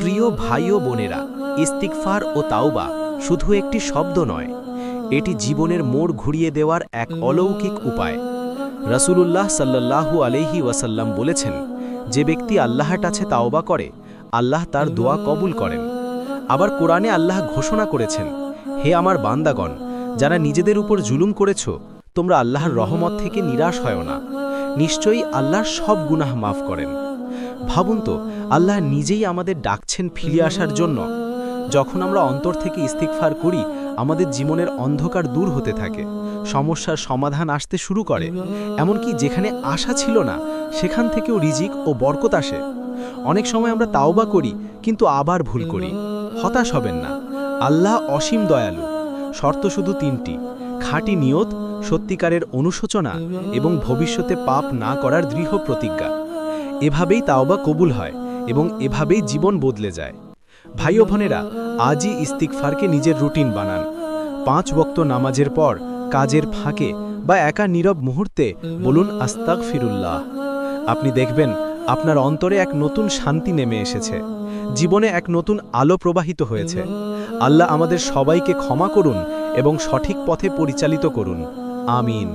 প্রিয় ভাই ও বোনেরা, ইস্তিগফার ও তাওবা শুধু একটি শব্দ নয়, এটি জীবনের মোড় ঘুরিয়ে দেওয়ার এক অলৌকিক উপায়। রাসূলুল্লাহ সাল্লাল্লাহু আলাইহি ওয়াসাল্লাম বলেছেন, যে ব্যক্তি আল্লাহর কাছে তাওবা করে, আল্লাহ তার দোয়া কবুল করেন। আবার কোরআনে আল্লাহ ঘোষণা করেছেন, হে আমার বান্দাগণ, যারা নিজেদের উপর জুলুম করেছ, তোমরা আল্লাহর রহমত থেকে নিরাশ হয় না। নিশ্চয়ই আল্লাহ সব গুনাহ মাফ করেন। ভাবুন তো, আল্লাহ নিজেই আমাদের ডাকছেন ফিরে আসার জন্য। যখন আমরা অন্তর থেকে ইস্তিগফার করি, আমাদের জীবনের অন্ধকার দূর হতে থাকে, সমস্যার সমাধান আসতে শুরু করে, এমনকি যেখানে আশা ছিল না সেখান থেকেও রিজিক ও বরকত আসে। অনেক সময় আমরা তাওবা করি, কিন্তু আবার ভুল করি। হতাশ হবেন না, আল্লাহ অসীম দয়ালু। শর্ত শুধু তিনটি: খাঁটি নিয়ত, সত্যিকারের অনুশোচনা এবং ভবিষ্যতে পাপ না করার দৃঢ় প্রতিজ্ঞা। এভাবেই তাওবা কবুল হয় এবং এভাবেই জীবন বদলে যায়। ভাই ও বোনেরা, আজই ইস্তিগফারকে নিজের রুটিন বানান। 5 ওয়াক্ত নামাজের পর, কাজের ফাঁকে বা একা নীরব মুহূর্তে বলুন আস্তাগফিরুল্লাহ। আপনি দেখবেন আপনার অন্তরে এক নতুন শান্তি নেমে এসেছে, জীবনে এক নতুন আলো প্রবাহিত হয়েছে। আল্লাহ আমাদের সবাইকে ক্ষমা করুন এবং সঠিক পথে পরিচালিত করুন। আমিন।